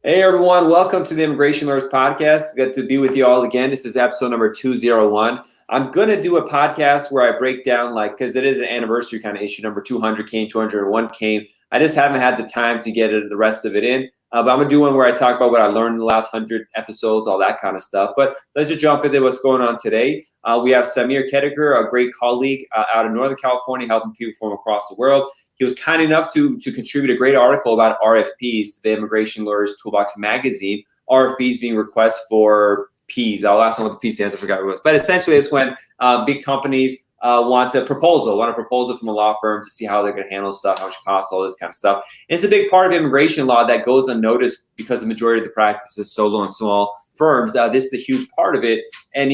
Hey everyone, welcome to the Immigration Lawyers Podcast. Good to be with you all again. This is episode number 201. I'm going to do a podcast where I break down, because it is an anniversary kind of issue, number 200 came, 201 came. I just haven't had the time to get the rest of it in. But I'm going to do one where I talk about what I learned in the last 100 episodes, all that kind of stuff. But let's just jump into what's going on today. We have Khedekar, a great colleague out of Northern California, helping people from across the world. He was kind enough to contribute a great article about RFPs, the Immigration Lawyers Toolbox magazine. RFPs being requests for Ps. I'll ask them what the P stands. I forgot what it was. But essentially, it's when big companies want a proposal from a law firm to see how they're going to handle stuff, how much it costs, all this kind of stuff. And it's a big part of immigration law that goes unnoticed because the majority of the practice is solo and small firms. This is a huge part of it. And,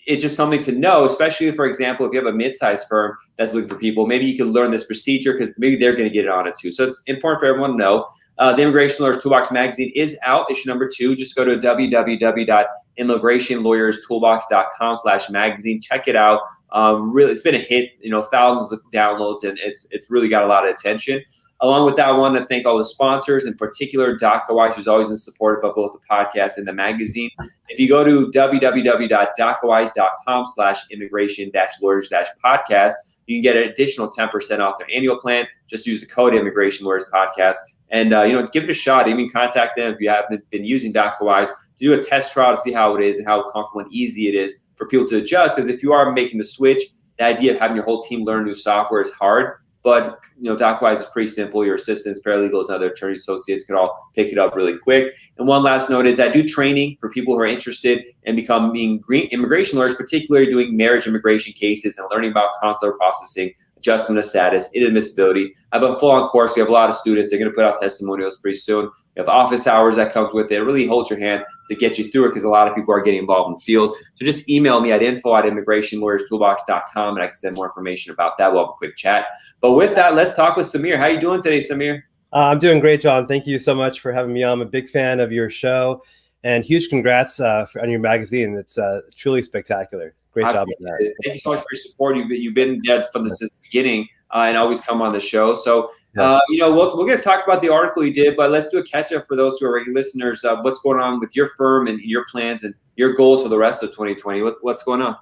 it's just something to know, especially, for example, if you have a mid-sized firm that's looking for people, maybe you can learn this procedure because maybe they're going to get it on it too. So it's important for everyone to know. The Immigration Lawyers Toolbox magazine is out, issue number 2. Just go to www.immigrationlawyerstoolbox.com/magazine. Check it out. Really, it's been a hit, thousands of downloads, and it's really got a lot of attention. Along with that, I want to thank all the sponsors, in particular DACA-wise, who's always been supportive of both the podcast and the magazine. If you go to www.dacawise.com/immigration-lawyers-podcast, you can get an additional 10% off their annual plan. Just use the code Immigration Lawyers Podcast. And, give it a shot. Even contact them if you haven't been using DACA-wise to do a test trial to see how it is and how comfortable and easy it is for people to adjust. Because if you are making the switch, the idea of having your whole team learn new software is hard. But, DocWise is pretty simple. Your assistants, paralegals, and other attorney associates could all pick it up really quick. And one last note is I do training for people who are interested in becoming immigration lawyers, particularly doing marriage immigration cases and learning about consular processing, adjustment of status, inadmissibility. I have a full-on course. We have a lot of students. They're going to put out testimonials pretty soon. We have office hours that comes with it. It really holds your hand to get you through it because a lot of people are getting involved in the field. So just email me at info@immigrationlawyerstoolbox.com and I can send more information about that. We'll have a quick chat. But with that, let's talk with Samir. How are you doing today, Samir? I'm doing great, John. Thank you so much for having me on. I'm a big fan of your show, and huge congrats on your magazine. It's truly spectacular. Great job. Thank you so much for your support. You've been there from since the beginning and always come on the show. So, we're going to talk about the article you did, but let's do a catch up for those who are regular listeners of what's going on with your firm and your plans and your goals for the rest of 2020. What's going on?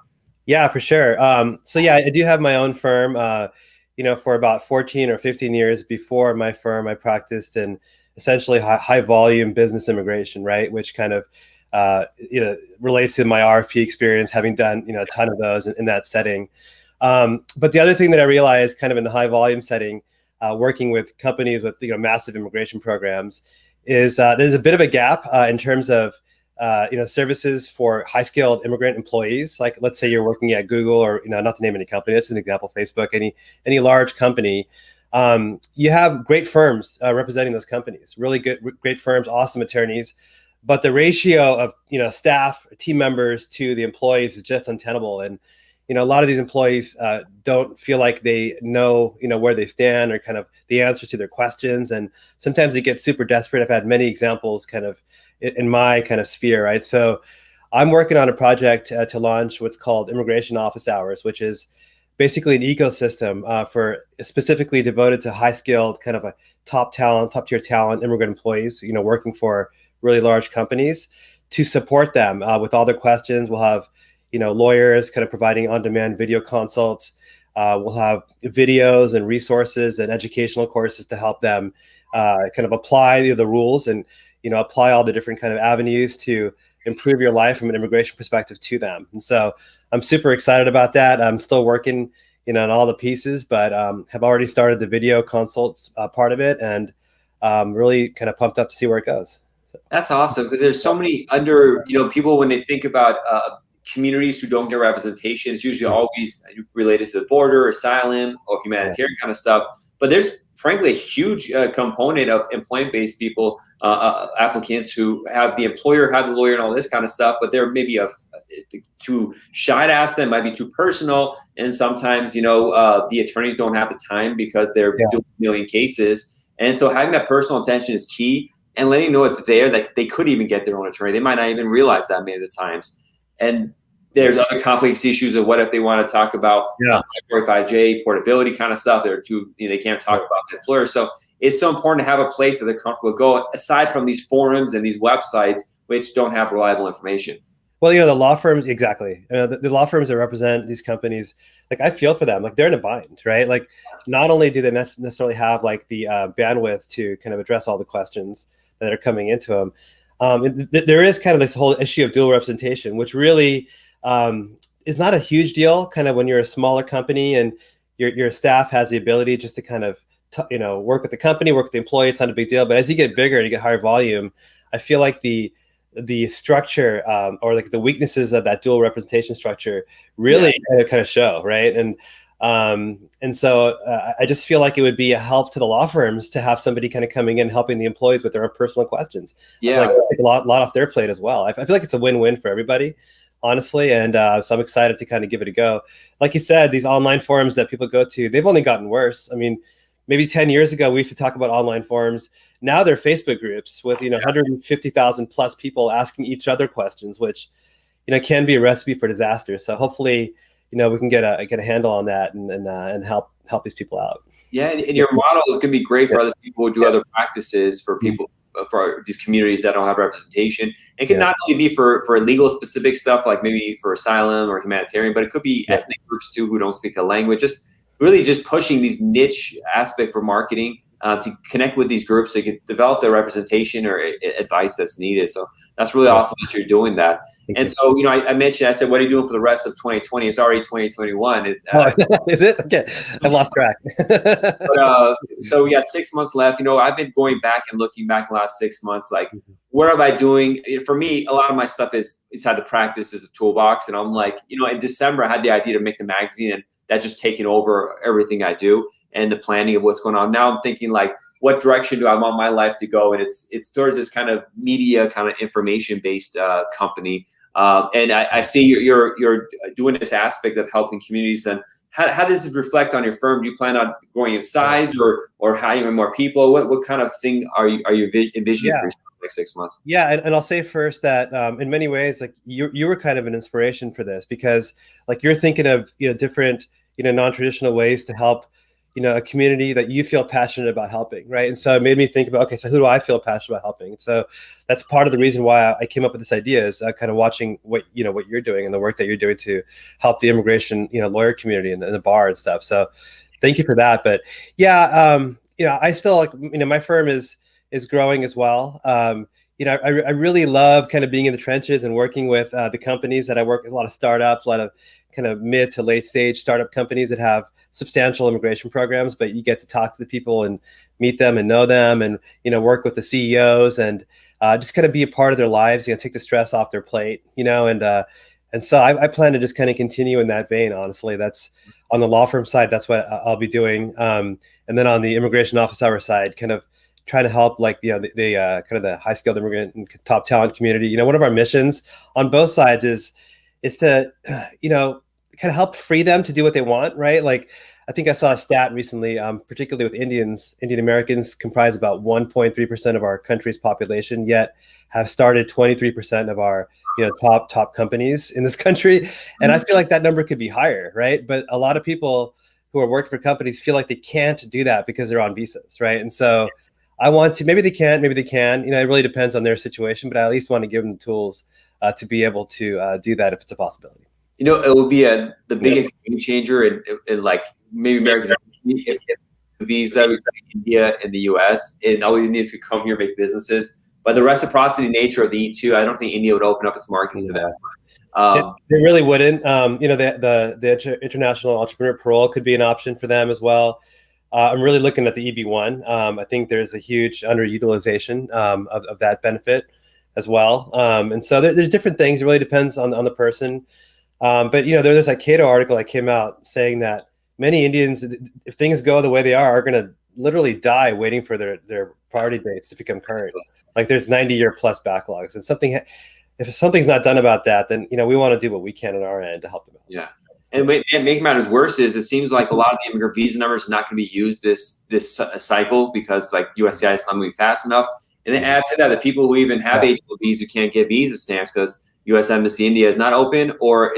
Yeah, for sure. I do have my own firm. For about 14 or 15 years before my firm, I practiced in essentially high volume business immigration, right? Which kind of relates to my RFP experience, having done, a ton of those in that setting. But the other thing that I realized kind of in the high volume setting, working with companies with, massive immigration programs is there's a bit of a gap in terms of, services for high skilled immigrant employees. Like, let's say you're working at Google or, not to name any company, that's an example, Facebook, any large company. You have great firms representing those companies, really great firms, awesome attorneys. But the ratio of, staff, team members to the employees is just untenable. And, a lot of these employees don't feel like they know, where they stand or kind of the answers to their questions. And sometimes it gets super desperate. I've had many examples kind of in my kind of sphere, right? So I'm working on a project to launch what's called Immigration Office Hours, which is basically an ecosystem for specifically devoted to high skilled kind of a top tier talent, immigrant employees, working for really large companies to support them with all their questions. We'll have, lawyers kind of providing on-demand video consults. We'll have videos and resources and educational courses to help them kind of apply the rules and, apply all the different kind of avenues to improve your life from an immigration perspective to them. And so I'm super excited about that. I'm still working, on all the pieces, but have already started the video consults part of it and really kind of pumped up to see where it goes. So. That's awesome because there's so many people when they think about communities who don't get representation. It's usually always related to the border, asylum, or humanitarian kind of stuff. But there's frankly a huge component of employment-based people, applicants who have the employer, have the lawyer, and all this kind of stuff. But they're maybe too shy to ask them, might be too personal, and sometimes the attorneys don't have the time because they're doing a million cases. And so having that personal attention is key, and letting know it's there that they could even get their own attorney. They might not even realize that many of the times. And there's other complex issues of what if they want to talk about 45J portability kind of stuff. They're they can't talk about the employer. So it's so important to have a place that they're comfortable to go, aside from these forums and these websites which don't have reliable information. Well, the law firms, exactly. The law firms that represent these companies, like I feel for them, like they're in a bind, right? Like not only do they necessarily have like the bandwidth to kind of address all the questions that are coming into them, there is kind of this whole issue of dual representation, which really is not a huge deal kind of when you're a smaller company and your staff has the ability just to kind of, work with the company, work with the employee. It's not a big deal. But as you get bigger and you get higher volume, I feel like the structure or like the weaknesses of that dual representation structure really kind of show, right? And so I just feel like it would be a help to the law firms to have somebody kind of coming in helping the employees with their own personal questions. Yeah, I feel like take a lot off their plate as well. I feel like it's a win-win for everybody, honestly. And so I'm excited to kind of give it a go. Like you said, these online forums that people go to, they've only gotten worse. I mean, maybe 10 years ago, we used to talk about online forums. Now they're Facebook groups with 150,000 plus people asking each other questions, which can be a recipe for disaster. So hopefully, we can get a handle on that and help these people out. Yeah, and your model is going to be great for other people who do other practices for people for these communities that don't have representation. It can not only be for legal specific stuff, like maybe for asylum or humanitarian, but it could be ethnic groups too who don't speak the language. Just really just pushing these niche aspects for marketing to connect with these groups so you can develop the representation or advice that's needed. So that's really awesome that you're doing that. And so, I mentioned, I said, what are you doing for the rest of 2020? It's already 2021. Is it? Okay. I've lost track. So we got 6 months left. I've been going back and looking back the last 6 months, like, what am I doing? For me, a lot of my stuff is inside the practice as a toolbox. And I'm like, in December, I had the idea to make the magazine, and that's just taken over everything I do and the planning of what's going on. Now I'm thinking, like, what direction do I want my life to go? And it's towards this kind of media, kind of information-based company. And I see you're doing this aspect of helping communities. And how does it reflect on your firm? Do you plan on growing in size or hiring more people? What kind of thing are you envisioning for yourself in the next 6 months? Yeah, and I'll say first that in many ways, like you were kind of an inspiration for this, because like you're thinking of different non-traditional ways to help a community that you feel passionate about helping, right? And so it made me think about, okay, so who do I feel passionate about helping? So that's part of the reason why I came up with this idea, is kind of watching what you're doing and the work that you're doing to help the immigration lawyer community and the bar and stuff. So thank you for that. But I still like my firm is growing as well. I really love kind of being in the trenches and working with the companies that I work with, a lot of startups, a lot of kind of mid to late stage startup companies that have substantial immigration programs, but you get to talk to the people and meet them and know them and, work with the CEOs and just kind of be a part of their lives, take the stress off their plate, and so I plan to just kind of continue in that vein. Honestly, that's on the law firm side. That's what I'll be doing. And then on the immigration office hour side, kind of try to help the kind of the high skilled immigrant and top talent community. One of our missions on both sides is to, kind of help free them to do what they want, right? Like, I think I saw a stat recently, particularly with Indian Americans comprise about 1.3% of our country's population, yet have started 23% of our top companies in this country. And I feel like that number could be higher, right? But a lot of people who are working for companies feel like they can't do that because they're on visas, right? And so I want to, maybe they can't, maybe they can, it really depends on their situation, but I at least want to give them the tools to be able to do that if it's a possibility. It would be the biggest game changer in like maybe American if the visa was like India and the US, and all the Indians could come here and make businesses. But the reciprocity nature of the E2, I don't think India would open up its markets to that. They really wouldn't. The international entrepreneur parole could be an option for them as well. I'm really looking at the EB1. I think there's a huge underutilization of that benefit as well. And so there's different things. It really depends on the person. But there's that Cato article that came out saying that many Indians, if things go the way they are going to literally die waiting for their priority dates to become current. Like there's 90-year plus backlogs, and if something's not done about that, then we want to do what we can on our end to help them out. Yeah, and make matters worse is it seems like a lot of the immigrant visa numbers are not going to be used this cycle because like USCIS is not moving fast enough. And then add to that the people who even have H-1Bs who can't get visa stamps because U.S. Embassy India is not open or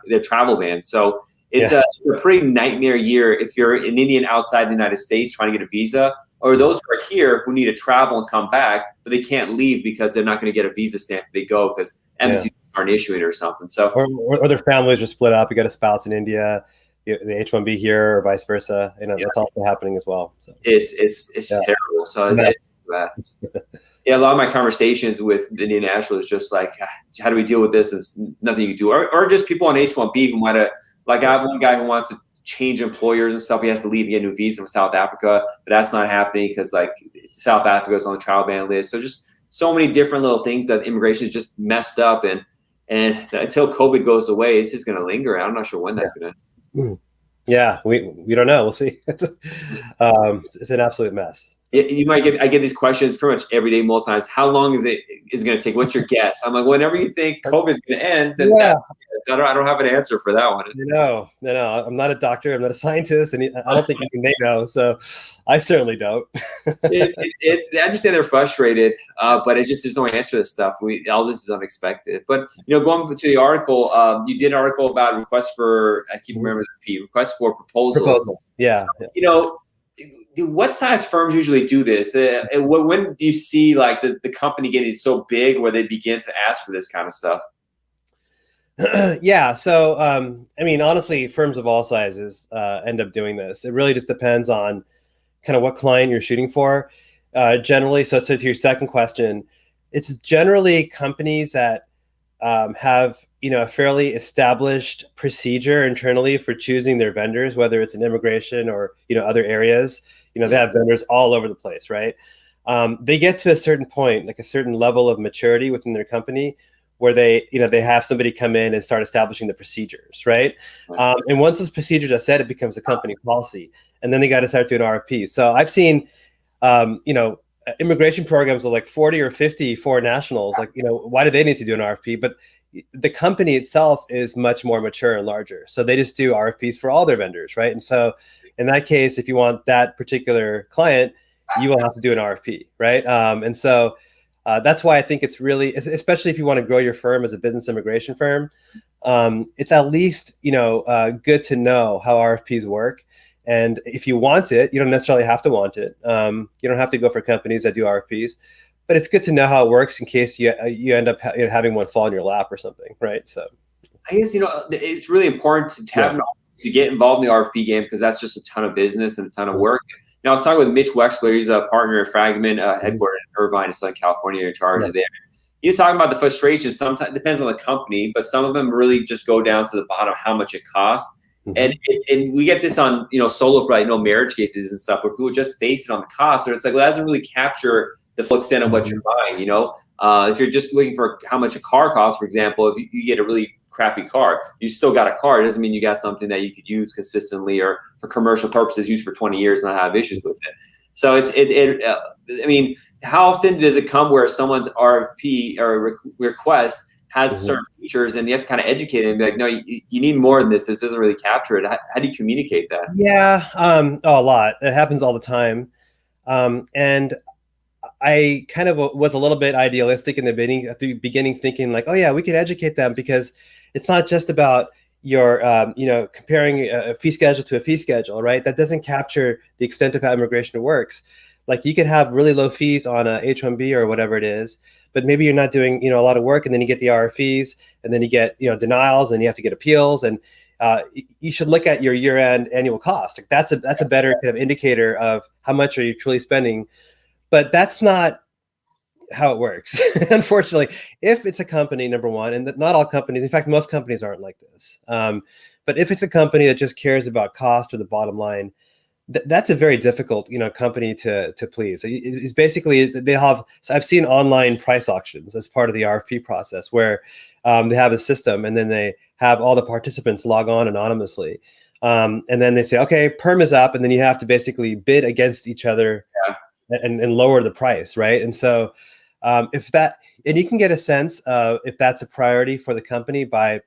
they're travel banned. So it's a pretty nightmare year if you're an Indian outside the United States trying to get a visa, or those who are here who need to travel and come back, but they can't leave because they're not going to get a visa stamp if they go because embassies aren't issuing it or something. So, or their families are split up. You got a spouse in India, the H-1B here, or vice versa. That's also happening as well. So it's terrible. So yeah, a lot of my conversations with Indian nationals is just like, how do we deal with this? There's nothing you can do, or just people on H-1B who might have, like, I have one guy who wants to change employers and stuff. He has to leave and get a new visa from South Africa, but that's not happening because like South Africa is on the trial ban list. So just so many different little things that immigration is just messed up, and until COVID goes away, it's just going to linger. I'm not sure when that's going to. Yeah, we don't know. We'll see. It's an absolute mess. I get these questions pretty much every day, multiple times. How long is it going to take? What's your guess? I'm like, whenever you think COVID's going to end, then I don't have an answer for that one. No, I'm not a doctor. I'm not a scientist, and I don't think even they know. So I certainly don't. I understand they're frustrated, but it's just there's no answer to this stuff. All this is unexpected. But going to the article, you did an article about requests for, I keep remembering the requests for proposals. Yeah. So, what size firms usually do this? And when do you see like the company getting so big where they begin to ask for this kind of stuff? Yeah. So, honestly, firms of all sizes end up doing this. It really just depends on kind of what client you're shooting for. Generally, so to your second question, it's generally companies that have a fairly established procedure internally for choosing their vendors, whether it's in immigration or other areas. They have vendors all over the place, right? They get to a certain point, like a certain level of maturity within their company, where they have somebody come in and start establishing the procedures, right? And once those procedures are set, it becomes a company policy, and then they got to start doing RFPs. So I've seen, immigration programs with like 40 or 50 foreign nationals. Like, why do they need to do an RFP? But the company itself is much more mature and larger, so they just do RFPs for all their vendors, right? And so, in that case, if you want that particular client, you will have to do an RFP, right? And so. That's why I think it's really, especially if you want to grow your firm as a business immigration firm, it's at least, good to know how RFPs work. And if you want it, you don't necessarily have to want it. You don't have to go for companies that do RFPs, but it's good to know how it works in case you end up having one fall in your lap or something, right? So I guess, it's really important to get involved in the RFP game because that's just a ton of business and a ton of work. Now, I was talking with Mitch Wexler. He's a partner at Fragment, headquartered in Irvine, Southern California, in charge of there. He was talking about the frustration. Sometimes it depends on the company, but some of them really just go down to the bottom of how much it costs. And we get this on solo marriage cases and stuff where people just base it on the cost, or it's like, well, that doesn't really capture the full extent of what you're buying. If you're just looking for how much a car costs, for example, if you get a really crappy car, you still got a car. It doesn't mean you got something that you could use consistently or for commercial purposes, use for 20 years and not have issues with it. So how often does it come where someone's RFP or request has certain features and you have to kind of educate it and be like, no, you need more than this. This doesn't really capture it. How do you communicate that? Yeah, a lot. It happens all the time. And I kind of was a little bit idealistic in the beginning, thinking like, oh yeah, we could educate them because it's not just about your, comparing a fee schedule to a fee schedule, right? That doesn't capture the extent of how immigration works. Like you could have really low fees on a H-1B or whatever it is, but maybe you're not doing, a lot of work, and then you get the RFPs, and then you get, denials, and you have to get appeals, and you should look at your year-end annual cost. Like that's a better kind of indicator of how much are you truly spending. But that's not how it works, unfortunately. If it's a company, number one, and not all companies, in fact, most companies aren't like this. But if it's a company that just cares about cost or the bottom line, that's a very difficult, company to please. It's basically they have. So I've seen online price auctions as part of the RFP process, where they have a system, and then they have all the participants log on anonymously, and then they say, okay, perm is up, and then you have to basically bid against each other. And lower the price, right? And so if that, and you can get a sense of if that's a priority for the company by,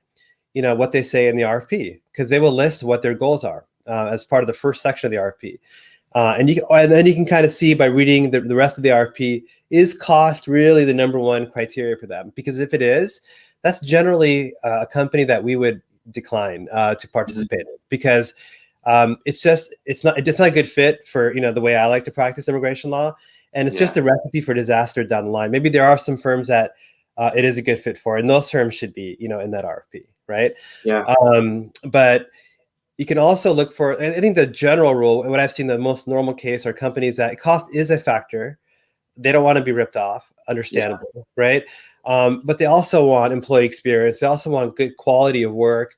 what they say in the RFP, because they will list what their goals are as part of the first section of the RFP. And then you can kind of see by reading the rest of the RFP, is cost really the number one criteria for them? Because if it is, that's generally a company that we would decline to participate in, because it's not a good fit for, the way I like to practice immigration law, and it's just a recipe for disaster down the line. Maybe there are some firms that it is a good fit for, and those firms should be, in that RFP, right? Yeah. But you can also look for, I think the general rule, what I've seen, the most normal case are companies that cost is a factor. They don't want to be ripped off, understandable, right? But they also want employee experience. They also want good quality of work.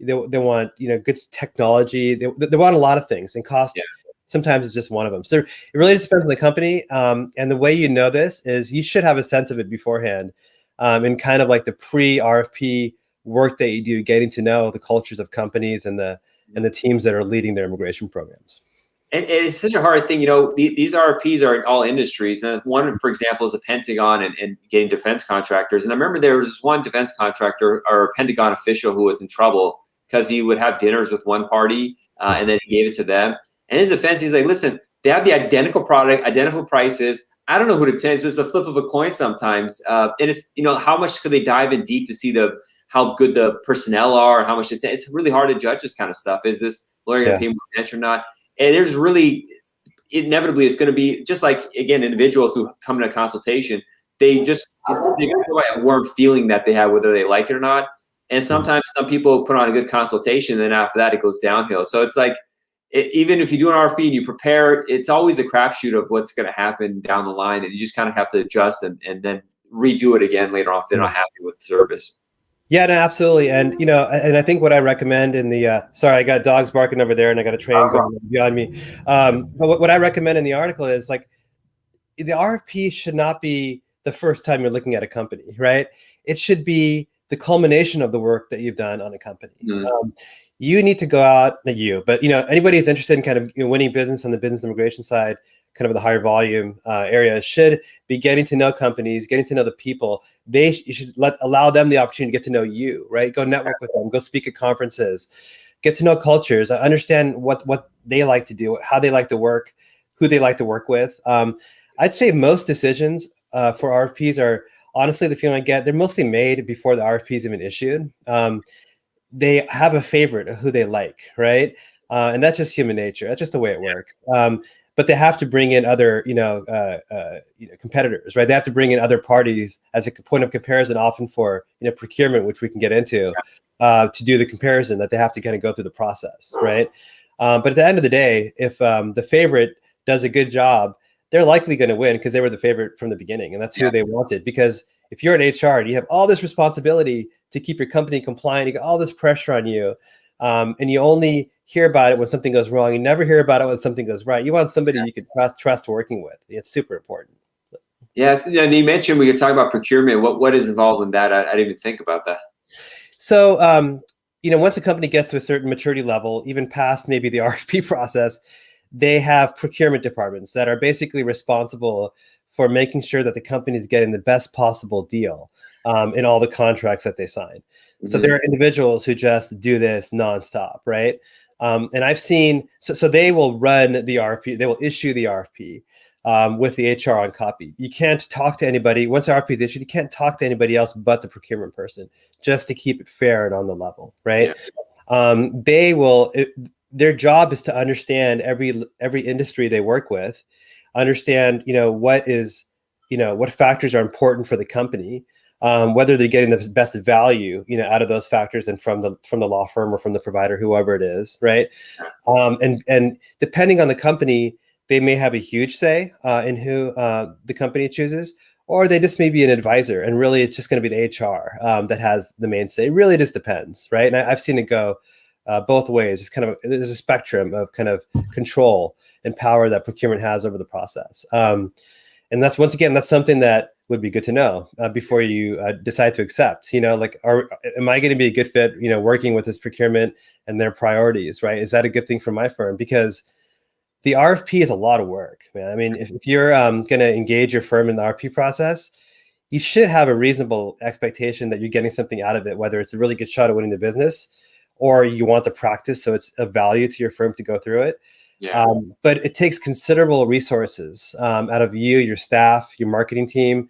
They want, good technology. They want a lot of things, and cost sometimes is just one of them. So it really just depends on the company. And the way you know this is you should have a sense of it beforehand, in kind of like the pre-RFP work that you do, getting to know the cultures of companies and the teams that are leading their immigration programs. And it's such a hard thing, these RFPs are in all industries. And one, for example, is the Pentagon and getting defense contractors. And I remember there was this one defense contractor or a Pentagon official who was in trouble because he would have dinners with one party and then he gave it to them. And his defense, he's like, listen, they have the identical product, identical prices. I don't know who to tell. So it's a flip of a coin sometimes. And it's, how much could they dive in deep to see how good the personnel are, how much it's really hard to judge this kind of stuff. Is this lawyer going to pay more attention or not? And there's really, inevitably, it's going to be just like, again, individuals who come to a consultation, they're going to go by a warm feeling that they have, whether they like it or not. And sometimes some people put on a good consultation, and then after that, it goes downhill. So it's like, even if you do an RFP and you prepare, it's always a crapshoot of what's going to happen down the line. And you just kind of have to adjust and then redo it again later on if they're not happy with the service. Yeah, no, absolutely. And, and I think what I recommend in the, sorry, I got dogs barking over there and I got a train going beyond me. But what I recommend in the article is, like, the RFP should not be the first time you're looking at a company, right? It should be the culmination of the work that you've done on a company. You need to go out, not you, but, anybody who's interested in kind of winning business on the business immigration side, kind of the higher volume area, should be getting to know companies, getting to know the people. You should allow them the opportunity to get to know you, right? Go network with them, go speak at conferences, get to know cultures, understand what they like to do, how they like to work, who they like to work with. I'd say most decisions for RFPs are, honestly, the feeling I get, they're mostly made before the RFP is even issued. They have a favorite of who they like, right? And that's just human nature. That's just the way it works. But they have to bring in other, competitors, right? They have to bring in other parties as a point of comparison, often for, procurement, which we can get into, to do the comparison, that they have to kind of go through the process, right? But at the end of the day, if the favorite does a good job, they're likely going to win because they were the favorite from the beginning, and that's who they wanted. Because if you're an HR and you have all this responsibility to keep your company compliant, you got all this pressure on you, and you only hear about it when something goes wrong. You never hear about it when something goes right. You want somebody you can trust working with. It's super important. Yeah, and you mentioned we could talk about procurement. What is involved in that? I didn't even think about that. So, once a company gets to a certain maturity level, even past maybe the RFP process, they have procurement departments that are basically responsible for making sure that the company is getting the best possible deal in all the contracts that they sign. So there are individuals who just do this nonstop, right? And I've seen, so they will run the RFP, they will issue the RFP with the HR on copy. You can't talk to anybody. Once the RFP is issued, you can't talk to anybody else but the procurement person, just to keep it fair and on the level, right? Their job is to understand every industry they work with, understand, what factors are important for the company, whether they're getting the best value, out of those factors and from the law firm or from the provider, whoever it is, right? And depending on the company, they may have a huge say in who the company chooses, or they just may be an advisor, and really it's just going to be the HR that has the main say. It really just depends, right? And I've seen it go both ways. There's a spectrum of kind of control and power that procurement has over the process. And that's something that would be good to know before you decide to accept. Am I going to be a good fit, working with this procurement and their priorities, right? Is that a good thing for my firm? Because the RFP is a lot of work, man. I mean, if you're going to engage your firm in the RFP process, you should have a reasonable expectation that you're getting something out of it, whether it's a really good shot at winning the business or you want the practice, so it's of value to your firm to go through it. But it takes considerable resources out of you, your staff, your marketing team.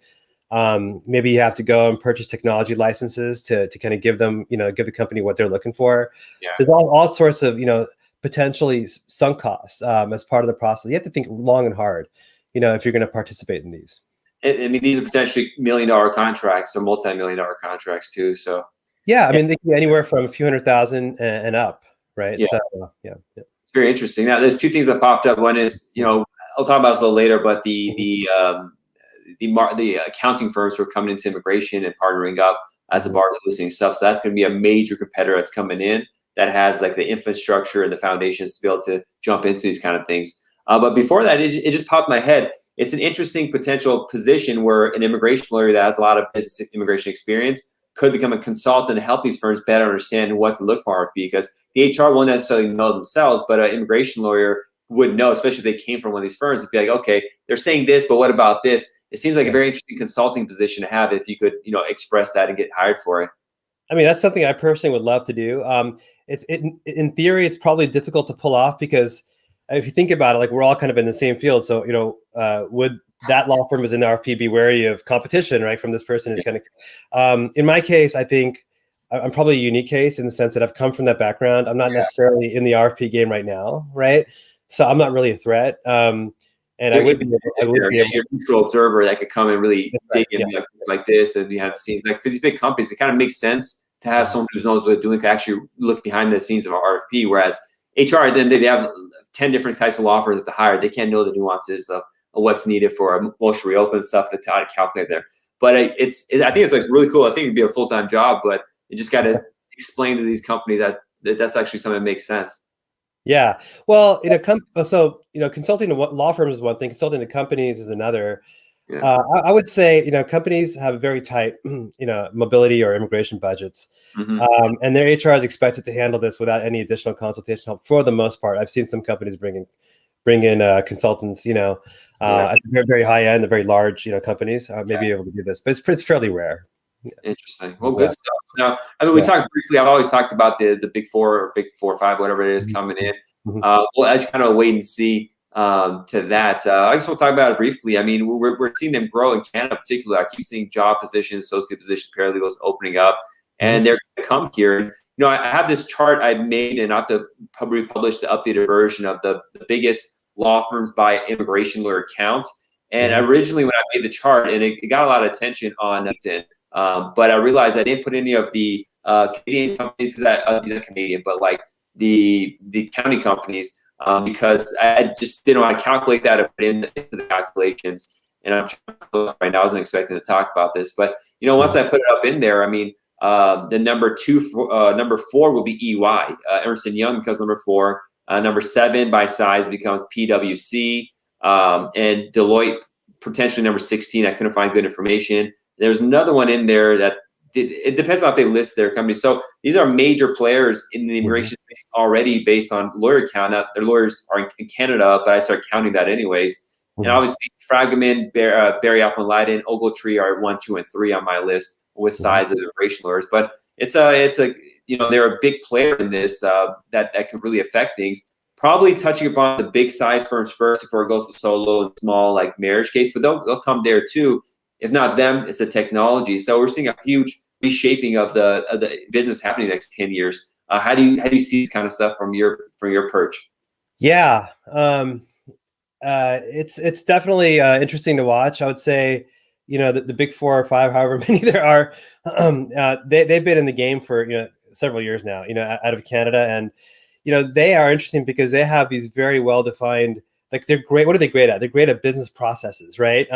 Maybe you have to go and purchase technology licenses to kind of give them, give the company what they're looking for. There's all sorts of, potentially sunk costs as part of the process. You have to think long and hard, if you're going to participate in these. I mean, these are potentially $1 million contracts or multi-million-dollar contracts too. So yeah, I mean, they can be anywhere from a few $100,000 and up, right? Yeah. So yeah. It's very interesting. Now, there's two things that popped up. One is, I'll talk about this a little later, but the accounting firms who are coming into immigration and partnering up as a bar losing stuff. So that's going to be a major competitor that's coming in that has like the infrastructure and the foundations to be able to jump into these kind of things. But before that, it just popped in my head. It's an interesting potential position where an immigration lawyer that has a lot of business immigration experience could become a consultant to help these firms better understand what to look for RFP, because the HR won't necessarily know themselves, but an immigration lawyer would know, especially if they came from one of these firms, to be like, okay, they're saying this, but what about this? It seems like a very interesting consulting position to have if you could, express that and get hired for it. I mean, that's something I personally would love to do. In theory, it's probably difficult to pull off because if you think about it, like we're all kind of in the same field. So, would that law firm as an RFP be wary of competition, right? From this person is kind of, in my case, I think I'm probably a unique case in the sense that I've come from that background. I'm not necessarily in the RFP game right now, right? So I'm not really a threat. And I would be able you're a neutral observer that could come and really dig in like this and behind the scenes. Like for these big companies, it kind of makes sense to have someone who knows what they're doing to actually look behind the scenes of an RFP. Whereas HR, then they have 10 different types of law firms that they hire. They can't know the nuances of what's needed for a motion reopen stuff to calculate there. But I think it's like really cool. I think it'd be a full-time job, but you just got to explain to these companies that's actually something that makes sense. Yeah. Well, consulting to law firms is one thing, consulting to companies is another. Yeah. I would say, companies have very tight, mobility or immigration budgets, and their HR is expected to handle this without any additional consultation help for the most part. I've seen some companies bring in consultants, at the very, very high end, the very large, companies may be able to do this, but it's fairly rare. Interesting. Well, good stuff. Now, I mean, we talked briefly. I've always talked about the big four or big 4 or 5, whatever it is, coming in. Well, I just kind of wait and see to that. I just want to talk about it briefly. I mean, we're seeing them grow in Canada, particularly. I keep seeing job positions, associate positions, paralegals opening up, and they're going to come here. I have this chart I made, and I have to probably publish the updated version of the biggest law firms by immigration lawyer count. And originally, when I made the chart, and it got a lot of attention on LinkedIn. But I realized I didn't put any of the Canadian companies, not Canadian, but like the county companies, because I just didn't want to calculate that or put into the calculations. And I'm trying to look right now. I wasn't expecting to talk about this, but once I put it up in there, I mean, the number 4 will be EY. Ernst & Young becomes number 4. Number 7 by size becomes PwC, and Deloitte potentially number 16. I couldn't find good information. There's another one in there that it depends on if they list their company. So these are major players in the immigration space already based on lawyer count. Their lawyers are in Canada, but I start counting that anyways. And obviously, Fragment, Barry Alphen Leiden, Ogletree are 1, 2, and 3 on my list with size of immigration lawyers. But it's a they're a big player in this that can really affect things. Probably touching upon the big size firms first before it goes to solo and small like marriage case, but they'll come there too. If not them, it's the technology. So we're seeing a huge reshaping of the business happening in the next 10 years. How do you see this kind of stuff from your perch? Yeah, it's definitely interesting to watch. I would say, the big 4 or 5, however many there are, they've been in the game for several years now. Out of Canada, and they are interesting because they have these very well defined. Like they're great. What are they great at? They're great at business processes, right?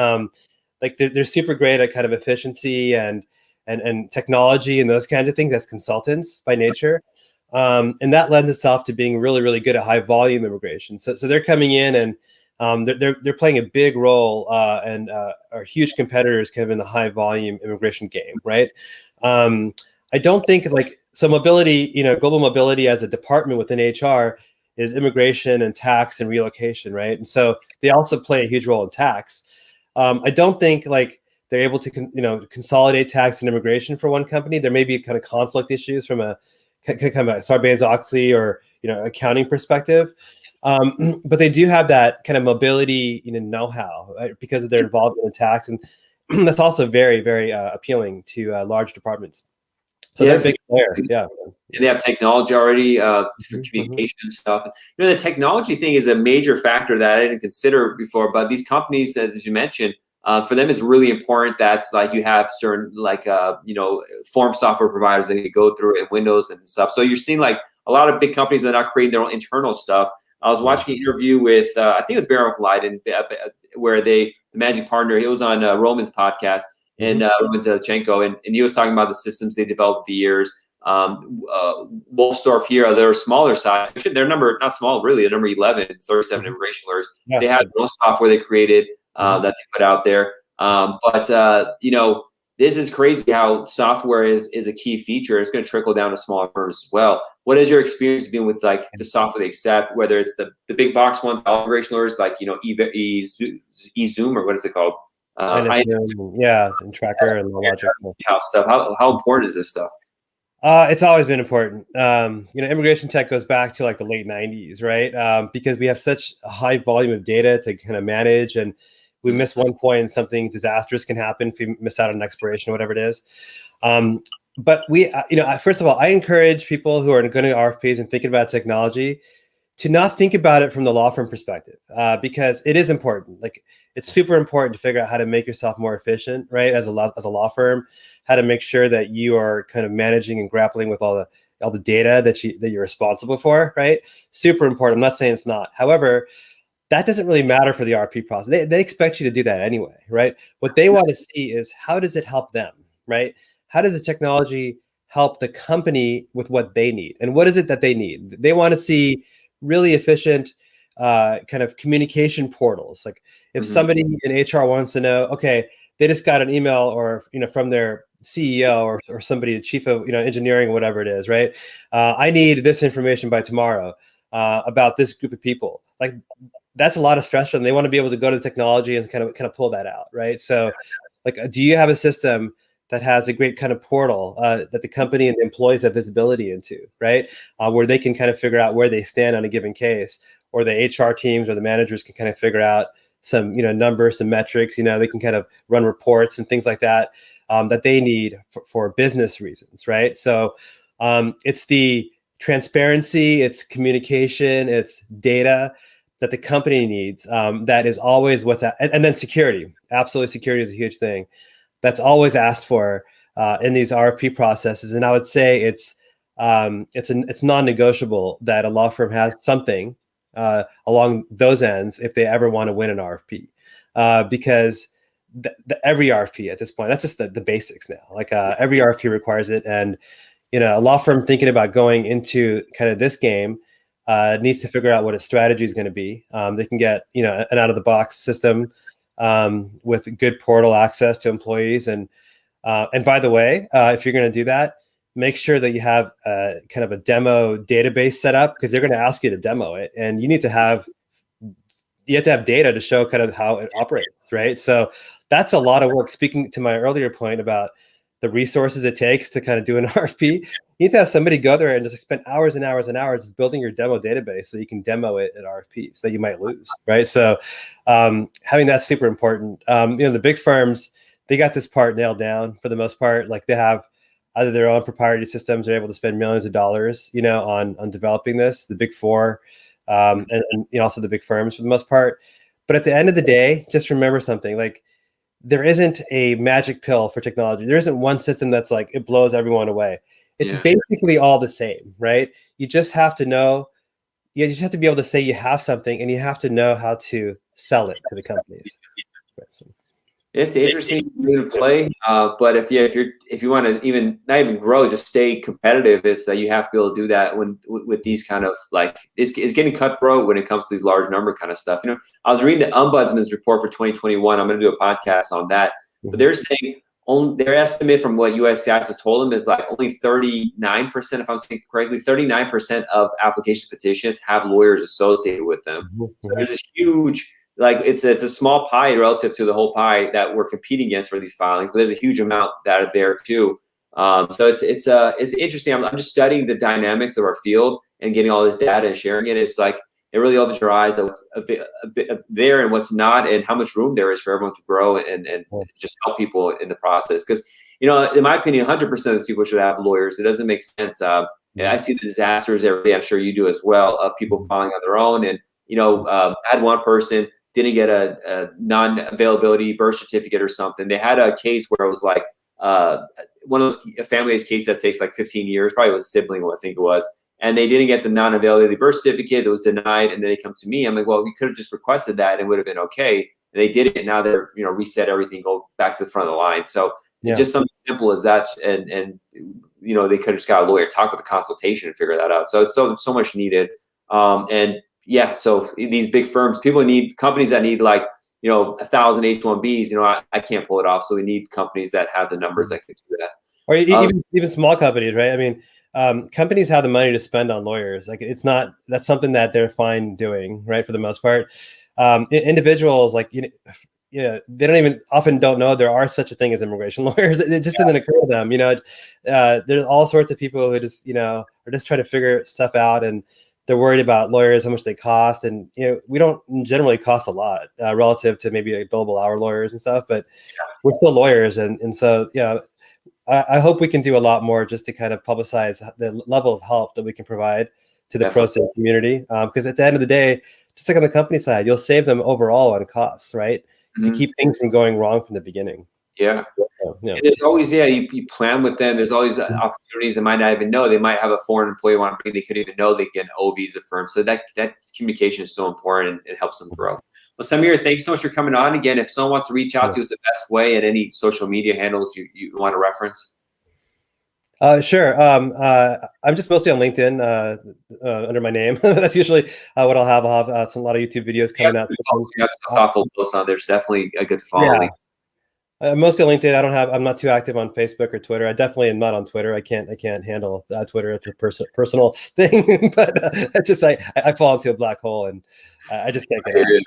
Like they're super great at kind of efficiency and technology and those kinds of things as consultants by nature. And that lends itself to being really, really good at high volume immigration. So they're coming in and they're playing a big role and are huge competitors kind of in the high volume immigration game, right? I don't think so mobility, global mobility as a department within HR is immigration and tax and relocation, right? And so they also play a huge role in tax. I don't think they're able to consolidate tax and immigration for one company. There may be kind of conflict issues from a kind of Sarbanes-Oxley or accounting perspective, but they do have that kind of mobility know-how, right? Because of their involvement in tax, and that's also very, very appealing to large departments. So they're a big player. Yeah. And they have technology already for Mhm, mhm. communication and stuff. The technology thing is a major factor that I didn't consider before. But these companies, as you mentioned, for them, it's really important that like you have certain like form software providers that you go through and Windows and stuff. So you're seeing like a lot of big companies that are not creating their own internal stuff. I was Yeah. watching an interview with I think it was Baron Glidden, where the managing partner, he was on Roman's podcast, and Mhm. Roman Zelechenko, and he was talking about the systems they developed over the years. Wolfsdorf here, they're smaller size. They're number, not small, really, they're number 11, 37 Mhm. immigration lawyers. Yeah. They have their own software they created Mhm. that they put out there. But this is crazy how software is a key feature. It's going to trickle down to smaller firms as well. What has your experience been with like the software they accept, whether it's the big box ones, immigration lawyers, like eZoom, or what is it called? And it's I yeah, and Tracker and the Logic. house stuff. How important is this stuff? It's always been important. Immigration tech goes back to like the late '90s, right? Because we have such a high volume of data to kind of manage, and we Mhm. miss one point, and something disastrous can happen if we miss out on an expiration, whatever it is. But first of all, I encourage people who are going to RFPs and thinking about technology to not think about it from the law firm perspective, because it is important. Like, it's super important to figure out how to make yourself more efficient, right? As a law firm, how to make sure that you are kind of managing and grappling with all the data that you're responsible for, right? Super important. I'm not saying it's not. However, that doesn't really matter for the RP process. They expect you to do that anyway, right? What they want to see is, how does it help them, right? How does the technology help the company with what they need? And what is it that they need? They want to see really efficient kind of communication portals. Like, if Mhm. somebody in HR wants to know, okay, they just got an email or from their CEO or somebody, the chief of engineering, whatever it is, right? I need this information by tomorrow about this group of people. Like, that's a lot of stress for them. They want to be able to go to the technology and kind of pull that out, right? So, like, do you have a system that has a great kind of portal that the company and the employees have visibility into, right? Where they can kind of figure out where they stand on a given case, or the HR teams or the managers can kind of figure out some numbers, some metrics. They can kind of run reports and things like that that they need for business reasons, right? So it's the transparency, it's communication, it's data that the company needs. That is always and then security. Absolutely, security is a huge thing. That's always asked for in these RFP processes, and I would say it's non-negotiable that a law firm has something along those ends if they ever want to win an RFP, because every RFP at this point, that's just the basics now. Like, every RFP requires it, and a law firm thinking about going into kind of this game needs to figure out what its strategy is going to be. They can get an out of the box system with good portal access to employees, and by the way, if you're going to do that, make sure that you have kind of a demo database set up, because they're going to ask you to demo it, and you have to have data to show kind of how it operates, right? So that's a lot of work. Speaking to my earlier point about the resources it takes to kind of do an RFP, you need to have somebody go there and just spend hours and hours and hours building your demo database so you can demo it at RFPs that you might lose, right? So having that's super important. The big firms, they got this part nailed down for the most part. Like, they have either their own proprietary systems, they're able to spend millions of dollars, on developing this. The big four, and also the big firms for the most part. But at the end of the day, just remember something: like, there isn't a magic pill for technology. There isn't one system that's like it blows everyone away. It's Yeah. basically all the same, right? You just have to know. You just have to be able to say you have something, and you have to know how to sell it to the companies. Right, so. It's interesting to play, but if you want to not even grow, just stay competitive, it's that you have to be able to do that with these kind of like it's getting cutthroat when it comes to these large number kind of stuff. I was reading the Ombudsman's report for 2021. I'm going to do a podcast on that, but they're saying their estimate from what USCIS has told them is like only 39%, if I'm saying correctly, 39% of application petitions have lawyers associated with them. So there's this huge, like, it's a small pie relative to the whole pie that we're competing against for these filings, but there's a huge amount that are there too. So it's interesting. I'm just studying the dynamics of our field and getting all this data and sharing it. It's like it really opens your eyes at what's a bit there and what's not, and how much room there is for everyone to grow and just help people in the process. Because in my opinion, 100% of these people should have lawyers. It doesn't make sense. And I see the disasters every day. I'm sure you do as well, of people filing on their own. And, I had one person didn't get a non-availability birth certificate or something. They had a case where it was like one of those families case that takes like 15 years, probably was a sibling, I think it was. And they didn't get the non-availability birth certificate. It was denied. And then they come to me. I'm like, well, we could have just requested that and it would have been okay. And they did it. And now they're, reset everything, go back to the front of the line. So just something simple as that. And they could have just got a lawyer, talk with a consultation and figure that out. So it's so much needed. So these big firms, companies that need like, 1,000 H-1Bs, I can't pull it off. So we need companies that have the numbers that can do that. Or even small companies, right? I mean, companies have the money to spend on lawyers. Like that's something that they're fine doing, right? For the most part. Individuals, like, they often don't know there are such a thing as immigration lawyers. It just doesn't occur to them. There's all sorts of people who just, are just trying to figure stuff out, and they're worried about lawyers, how much they cost. And, we don't generally cost a lot relative to maybe like billable hour lawyers and stuff, but we're still lawyers. And so, I hope we can do a lot more just to kind of publicize the level of help that we can provide to the pro se community. Because at the end of the day, just like on the company side, you'll save them overall on costs, right? To keep things from going wrong from the beginning. Yeah. And there's always, you plan with them. There's always opportunities they might not even know. They might have a foreign employee want to bring, they couldn't even know they get an O visa firm. So that communication is so important, and it helps them grow. Well, Samir, thanks so much for coming on. Again, if someone wants to reach out to us the best way, and any social media handles you want to reference. Sure. I'm just mostly on LinkedIn under my name. That's usually what I'll have. I'll have a lot of YouTube videos coming out. You have some thoughtful posts on there. It's definitely good to follow. Yeah. Mostly on LinkedIn. I'm not too active on Facebook or Twitter. I definitely am not on Twitter. I can't handle Twitter. It's a personal thing. But I fall into a black hole, and I just can't get it.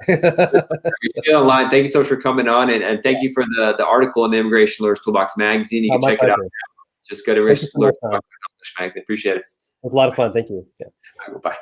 You're still online. Thank you so much for coming on, and thank you for the article in the Immigration Lawyers Toolbox magazine. You can check it out. Just go to Immigration Lawyers Toolbox magazine. Appreciate it. It was a lot of fun. Thank you. Yeah. Bye.